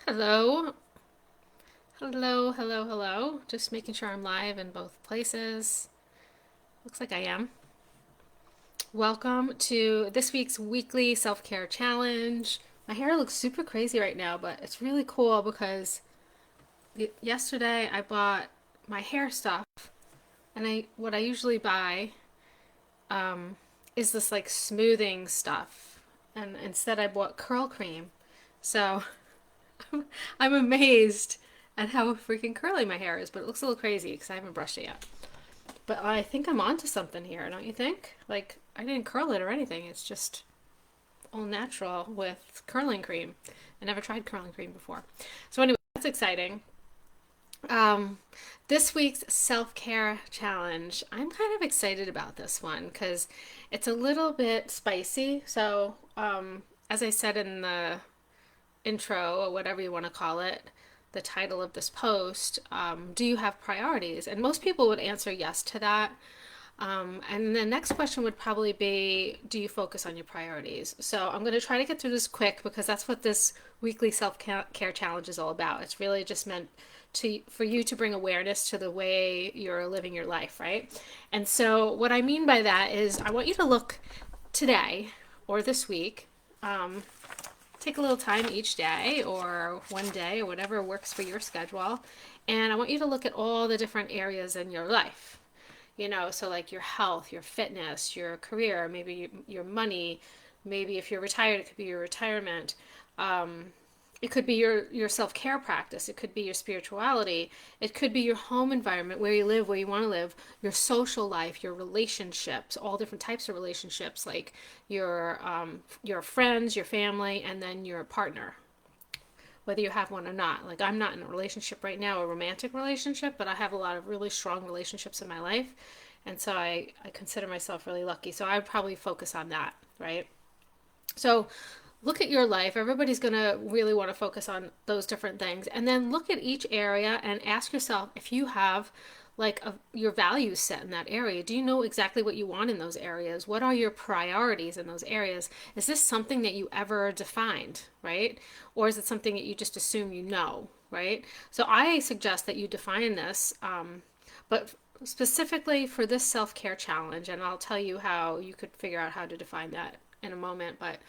Hello. Hello, hello, hello. Just making sure I'm live in both places. Looks like I am. Welcome to this week's weekly self care challenge. My hair looks super crazy right now, but it's really cool because yesterday I bought my hair stuff, and what I usually buy is this like smoothing stuff, and instead I bought curl cream. So I'm amazed at how freaking curly my hair is, but it looks a little crazy because I haven't brushed it yet. But I think I'm onto something here, don't you think? Like, I didn't curl it or anything. It's just all natural with curling cream. I never tried curling cream before. So, anyway, that's exciting. Um, this week's self care challenge, I'm kind of excited about this one because it's a little bit spicy. So, as I said in the intro or whatever you want to call it, the title of this post, do you have priorities? And most people would answer yes to that. And the next question would probably be, do you focus on your priorities? So I'm going to try to get through this quick because that's what this weekly self-care challenge is all about. It's really just meant for you to bring awareness to the way you're living your life, right? And so what I mean by that is I want you to look today or this week, take a little time each day or one day or whatever works for your schedule. And I want you to look at all the different areas in your life. So like your health, your fitness, your career, maybe your money, maybe if you're retired, it could be your retirement. It could be your self care practice. It could be your spirituality. It could be your home environment, where you live, where you want to live, your social life, your relationships, all different types of relationships, like your friends, your family, and then your partner, whether you have one or not. Like, I'm not in a relationship right now, a romantic relationship, but I have a lot of really strong relationships in my life. And so I consider myself really lucky. So I would probably focus on that, right? So look at your life. Everybody's going to really want to focus on those different things. And then look at each area and ask yourself if you have your values set in that area. Do you know exactly what you want in those areas? What are your priorities in those areas? Is this something that you ever defined, right? Or is it something that you just assume you know, right? So I suggest that you define this, but specifically for this self care challenge, and I'll tell you how you could figure out how to define that in a moment. But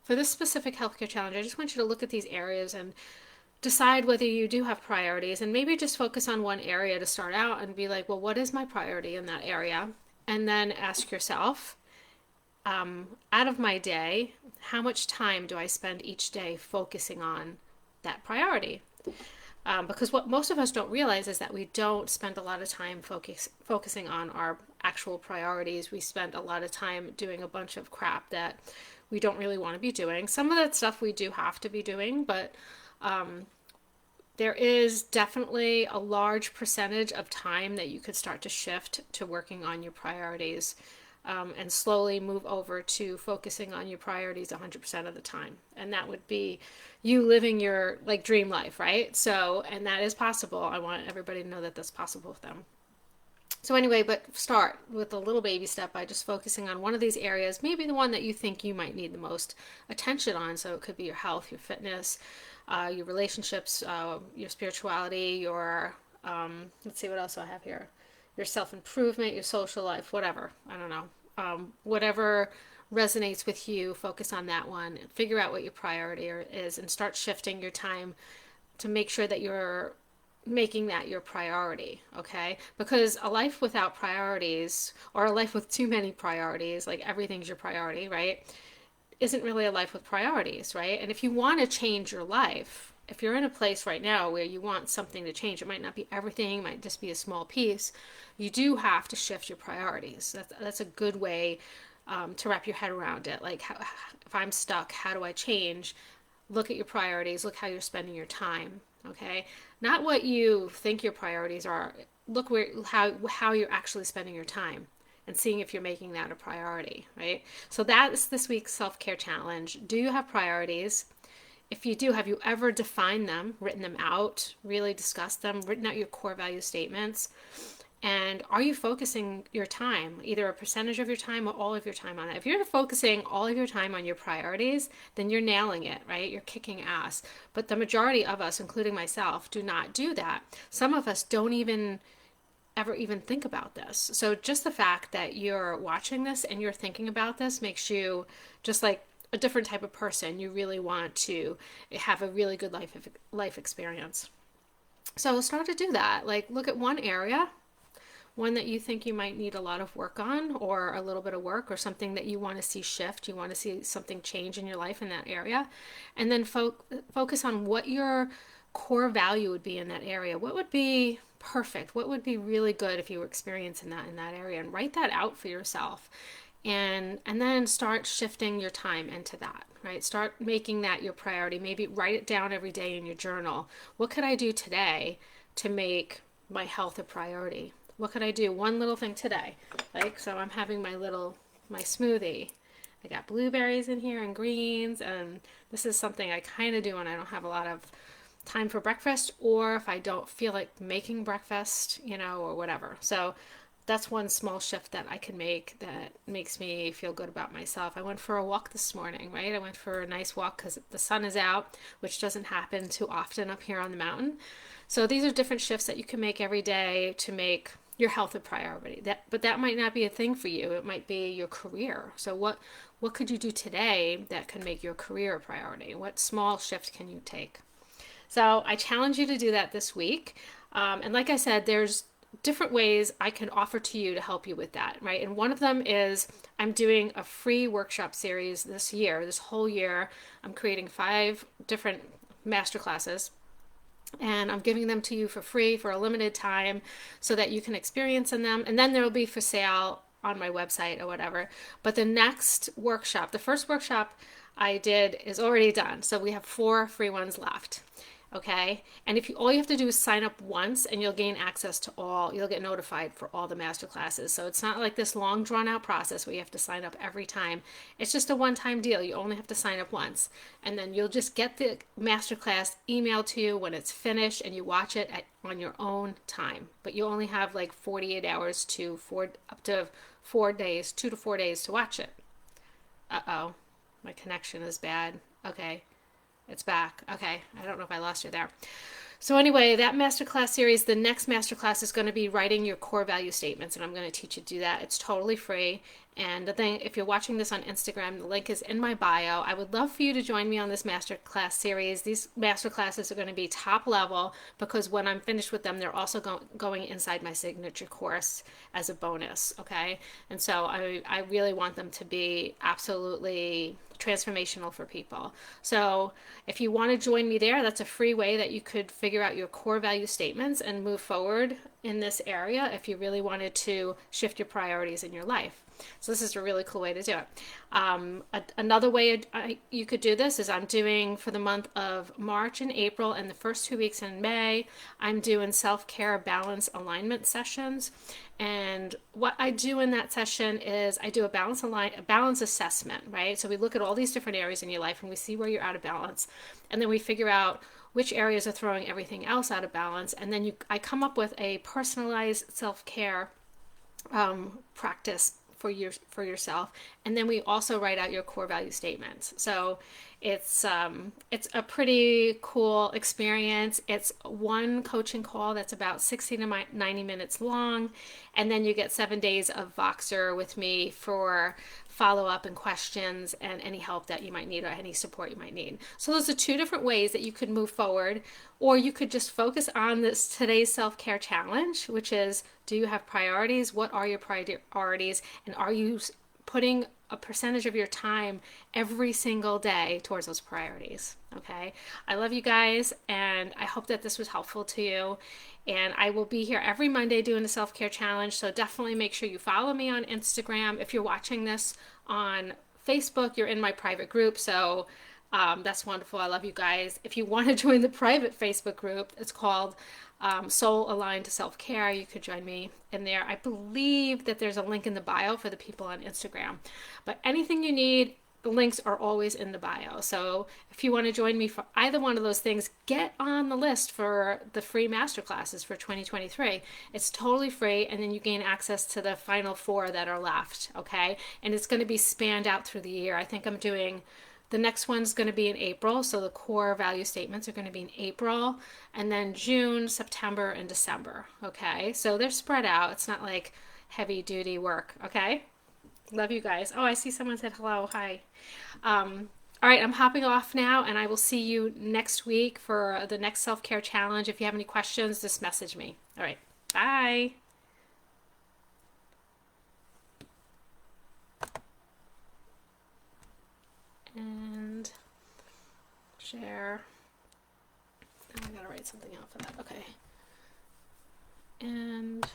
for this specific healthcare challenge, I just want you to look at these areas and decide whether you do have priorities, and maybe just focus on one area to start out and be like, well, what is my priority in that area? And then ask yourself, out of my day, how much time do I spend each day focusing on that priority? Because what most of us don't realize is that we don't spend a lot of time focusing on our actual priorities. We spend a lot of time doing a bunch of crap that we don't really want to be doing. Some of that stuff we do have to be doing, but there is definitely a large percentage of time that you could start to shift to working on your priorities, and slowly move over to focusing on your priorities 100% of the time. And that would be you living your like dream life, right? So, and that is possible. I want everybody to know that that's possible with them. So anyway, but start with a little baby step by just focusing on one of these areas, maybe the one that you think you might need the most attention on. So it could be your health, your fitness, your relationships, your spirituality, your let's see what else I have here, your self improvement, your social life, whatever. I don't know, whatever resonates with you. Focus on that one. Figure out what your priority is, and start shifting your time to make sure that you're making that your priority, okay? Because a life without priorities, or a life with too many priorities, like everything's your priority, right? Isn't really a life with priorities, right? And if you want to change your life, if you're in a place right now where you want something to change, it might not be everything, it might just be a small piece, you do have to shift your priorities. That's a good way to wrap your head around it. Like, if I'm stuck, how do I change? Look at your priorities, look how you're spending your time, okay? Not what you think your priorities are. Look how you're actually spending your time and seeing if you're making that a priority, right? So that's this week's self-care challenge. Do you have priorities? If you do, have you ever defined them, written them out, really discussed them, written out your core value statements? And are you focusing your time, either a percentage of your time or all of your time on it? If you're focusing all of your time on your priorities, then you're nailing it, right? You're kicking ass. But the majority of us, including myself, do not do that. Some of us don't even ever even think about this. So just the fact that you're watching this and you're thinking about this makes you just like a different type of person. You really want to have a really good life experience. So start to do that. Like look at one area, one that you think you might need a lot of work on, or a little bit of work, or something that you want to see shift, you want to see something change in your life in that area, and then focus on what your core value would be in that area. What would be perfect? What would be really good if you were experiencing that in that area? And write that out for yourself. And then start shifting your time into that, right? Start making that your priority. Maybe write it down every day in your journal. What could I do today to make my health a priority? What could I do? One little thing today. Like, so I'm having my smoothie. I got blueberries in here and greens, and this is something I kind of do when I don't have a lot of time for breakfast, or if I don't feel like making breakfast, or whatever. So that's one small shift that I can make that makes me feel good about myself. I went for a walk this morning, right? I went for a nice walk because the sun is out, which doesn't happen too often up here on the mountain. So these are different shifts that you can make every day to make your health a priority. But that might not be a thing for you. It might be your career. So what could you do today that can make your career a priority? What small shift can you take? So I challenge you to do that this week. And like I said, there's different ways I can offer to you to help you with that, right? And one of them is I'm doing a free workshop series this whole year. I'm creating 5 different masterclasses, and I'm giving them to you for free for a limited time so that you can experience in them. And then they'll be for sale on my website or whatever. But the next workshop, the first workshop I did is already done. So we have 4 free ones left. Okay, and if all you have to do is sign up once, and you'll gain access to you'll get notified for all the master classes. So it's not like this long drawn out process where you have to sign up every time. It's just a one-time deal. You only have to sign up once, and then you'll just get the master class emailed to you when it's finished, and you watch it on your own time. But you only have like 48 hours up to 4 days, 2 to 4 days to watch it. Uh-oh, my connection is bad. Okay. It's back. Okay. I don't know if I lost you there. So anyway, that masterclass series, the next masterclass is going to be writing your core value statements, and I'm going to teach you to do that. It's totally free. And the thing, if you're watching this on Instagram, the link is in my bio. I would love for you to join me on this masterclass series. These masterclasses are going to be top level because when I'm finished with them, they're also going inside my signature course as a bonus. Okay. And so I really want them to be absolutely transformational for people. So if you want to join me there, that's a free way that you could figure out your core value statements and move forward in this area if you really wanted to shift your priorities in your life. So this is a really cool way to do it. Another way you could do this is I'm doing for the month of March and April and the first 2 weeks in May, I'm doing self-care balance alignment sessions. And what I do in that session is I do a balance assessment, right? So we look at all these different areas in your life and we see where you're out of balance. And then we figure out which areas are throwing everything else out of balance. And then I come up with a personalized self-care practice for yourself, and then we also write out your core value statements. So it's a pretty cool experience. It's one coaching call that's about 60 to 90 minutes long, and then you get 7 days of Voxer with me for follow-up and questions and any help that you might need or any support you might need. So those are 2 different ways that you could move forward, or you could just focus on today's self-care challenge, which is, do you have priorities? What are your priorities? And are you putting a percentage of your time every single day towards those priorities? Okay. I love you guys, and I hope that this was helpful to you. And I will be here every Monday doing a self-care challenge. So definitely make sure you follow me on Instagram. If you're watching this on Facebook, you're in my private group. So that's wonderful. I love you guys. If you want to join the private Facebook group, it's called Soul Aligned to Self-Care. You could join me in there. I believe that there's a link in the bio for the people on Instagram. But anything you need, the links are always in the bio. So if you want to join me for either one of those things, get on the list for the free masterclasses for 2023. It's totally free, and then you gain access to the final 4 that are left, okay? And it's going to be spanned out through the year. I think I'm doing the next one's going to be in April, so the core value statements are going to be in April, and then June, September, and December, okay? So they're spread out. It's not like heavy duty work, okay? Love you guys. Oh, I see someone said hello. Hi. All right, I'm hopping off now, and I will see you next week for the next self care challenge. If you have any questions, just message me. All right, bye. And share. Oh, I gotta write something out for that. Okay. And